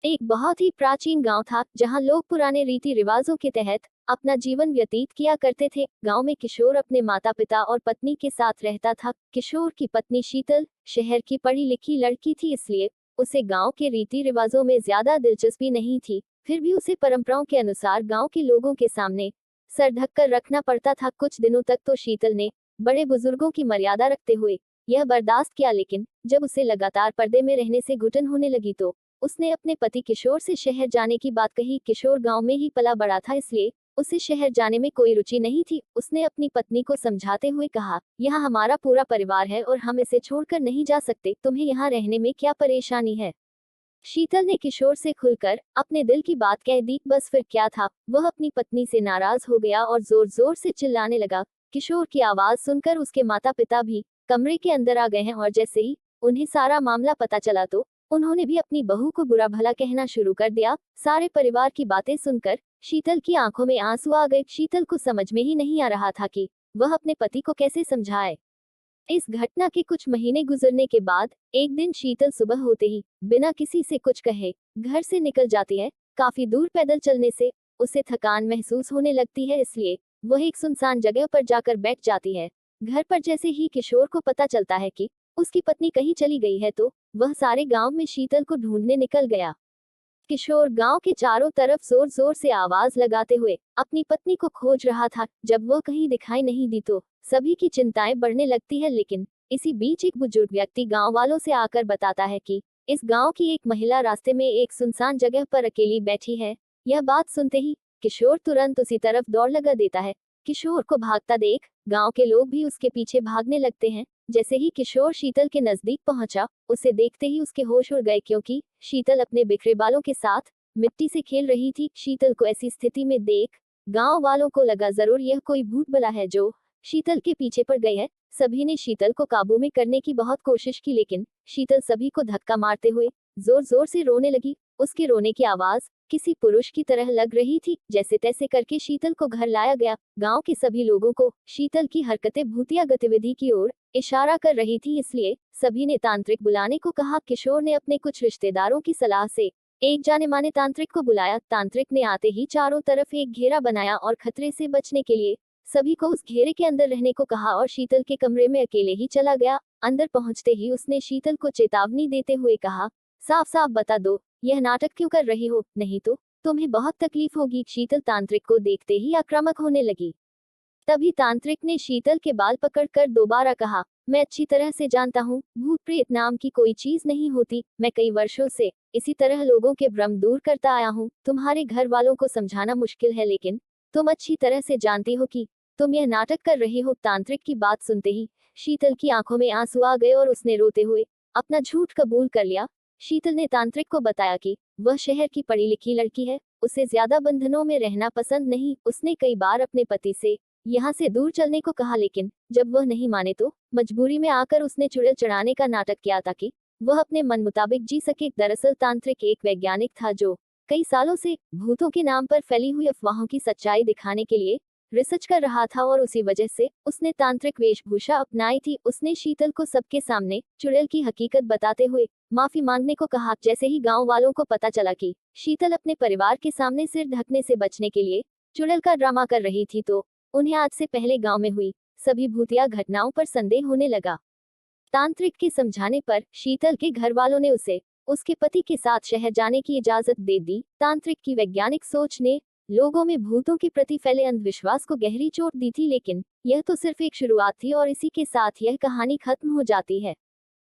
एक बहुत ही प्राचीन गांव था जहां लोग पुराने रीति रिवाजों के तहत अपना जीवन व्यतीत किया करते थे। गांव में किशोर अपने माता पिता और पत्नी के साथ रहता था। किशोर की पत्नी शीतल शहर की पढ़ी लिखी लड़की थी, इसलिए उसे गांव के रीति रिवाजों में ज्यादा दिलचस्पी नहीं थी। फिर भी उसे परंपराओं के अनुसार गांव के लोगों के सामने सर ढककर रखना पड़ता था। कुछ दिनों तक तो शीतल ने बड़े बुजुर्गों की मर्यादा रखते हुए यह बर्दाश्त किया, लेकिन जब उसे लगातार पर्दे में रहने से घुटन होने लगी तो उसने अपने पति किशोर से शहर जाने की बात कही। किशोर गांव में ही पला बड़ा था, इसलिए उसे शहर जाने में कोई रुचि नहीं थी। उसने अपनी पत्नी को समझाते हुए कहा, यहाँ हमारा पूरा परिवार है और हम इसे छोड़कर नहीं जा सकते। तुम्हें यहाँ रहने में क्या परेशानी है? शीतल ने किशोर से खुलकर अपने दिल की बात कह दी। बस फिर क्या था, वह अपनी पत्नी से नाराज हो गया और जोर जोर से चिल्लाने लगा। किशोर की आवाज सुनकर उसके माता पिता भी कमरे के अंदर आ गए हैं और जैसे ही उन्हें सारा मामला पता चला तो उन्होंने भी अपनी बहू को बुरा भला कहना शुरू कर दिया। सारे परिवार की बातें सुनकर शीतल की आंखों में आंसू आ गए। शीतल को समझ में ही नहीं आ रहा था कि वह अपने पति को कैसे समझाए। इस घटना के कुछ महीने गुजरने के बाद एक दिन शीतल सुबह होते ही बिना किसी से कुछ कहे घर से निकल जाती है। काफी दूर पैदल चलने से उसे थकान महसूस होने लगती है, इसलिए वह एक सुनसान जगह पर जाकर बैठ जाती है। घर पर जैसे ही किशोर को पता चलता है कि उसकी पत्नी कहीं चली गई है तो वह सारे गांव में शीतल को ढूंढने निकल गया। किशोर गांव के चारों तरफ जोर जोर से आवाज लगाते हुए अपनी पत्नी को खोज रहा था। जब वह कहीं दिखाई नहीं दी तो सभी की चिंताएं बढ़ने लगती है, लेकिन इसी बीच एक बुजुर्ग व्यक्ति गांव वालों से आकर बताता है कि इस गांव की एक महिला रास्ते में एक सुनसान जगह पर अकेली बैठी है। यह बात सुनते ही किशोर तुरंत उसी तरफ दौड़ लगा देता है। किशोर को भागता देख गांव के लोग भी उसके पीछे भागने लगते हैं। जैसे ही किशोर शीतल के नजदीक पहुंचा, उसे देखते ही उसके होश उड़ गए, क्योंकि शीतल अपने बिखरे बालों के साथ मिट्टी से खेल रही थी। शीतल को ऐसी स्थिति में देख गांव वालों को लगा जरूर यह कोई भूत बला है जो शीतल के पीछे पड़ गई है। सभी ने शीतल को काबू में करने की बहुत कोशिश की, लेकिन शीतल सभी को धक्का मारते हुए जोर जोर से रोने लगी। उसके रोने की आवाज किसी पुरुष की तरह लग रही थी। जैसे तैसे करके शीतल को घर लाया गया। गांव के सभी लोगों को शीतल की हरकतें भूतिया गतिविधि की ओर इशारा कर रही थी, इसलिए सभी ने तांत्रिक बुलाने को कहा। किशोर ने अपने कुछ रिश्तेदारों की सलाह से एक जाने माने तांत्रिक को बुलाया। तांत्रिक ने आते ही चारों तरफ एक घेरा बनाया और खतरे से बचने के लिए सभी को उस घेरे के अंदर रहने को कहा और शीतल के कमरे में अकेले ही चला गया। अंदर पहुंचते ही उसने शीतल को चेतावनी देते हुए कहा, साफ साफ बता दो, यह नाटक क्यों कर रही हो, नहीं तो तुम्हें बहुत तकलीफ होगी। शीतल तांत्रिक को देखते ही आक्रामक होने लगी। तभी तांत्रिक ने शीतल के बाल पकड़कर दोबारा कहा, मैं अच्छी तरह से जानता हूँ, भूत प्रेत नाम की कोई चीज नहीं होती। मैं कई वर्षों से इसी तरह लोगों के भ्रम दूर करता आया हूँ। तुम्हारे घर वालों को समझाना मुश्किल है, लेकिन तुम अच्छी तरह से जानती हो कि तुम यह नाटक कर रही हो। तांत्रिक की बात सुनते ही शीतल की आंखों में आंसू आ गए और उसने रोते हुए अपना झूठ कबूल कर लिया। शीतल ने तांत्रिक को बताया कि वह शहर की पढ़ी लिखी लड़की है, उसे ज्यादा बंधनों में रहना पसंद नहीं। उसने कई बार अपने पति से यहाँ से दूर चलने को कहा, लेकिन जब वह नहीं माने तो मजबूरी में आकर उसने चुड़ैल चढ़ाने का नाटक किया ताकि वह अपने मन मुताबिक जी सके। दरअसल तांत्रिक एक वैज्ञानिक था जो कई सालों से भूतों के नाम पर फैली हुई अफवाहों की सच्चाई दिखाने के लिए रिसर्च कर रहा था और उसी वजह से उसने तांत्रिक वेशभूषा अपनाई थी। उसने शीतल को सबके सामने चुड़ैल की हकीकत बताते हुए माफी मांगने को कहा। जैसे ही गांव वालों को पता चला कि शीतल अपने परिवार के सामने सिर ढकने से बचने के लिए चुड़ैल का ड्रामा कर रही थी तो उन्हें आज से पहले गांव में हुई सभी भूतिया घटनाओं पर संदेह होने लगा। तांत्रिक के समझाने पर शीतल के घर वालों ने उसे उसके पति के साथ शहर जाने की इजाजत दे दी। तांत्रिक की वैज्ञानिक सोच ने लोगों में भूतों के प्रति फैले अंधविश्वास को गहरी चोट दी थी, लेकिन यह तो सिर्फ एक शुरुआत थी और इसी के साथ यह कहानी खत्म हो जाती है।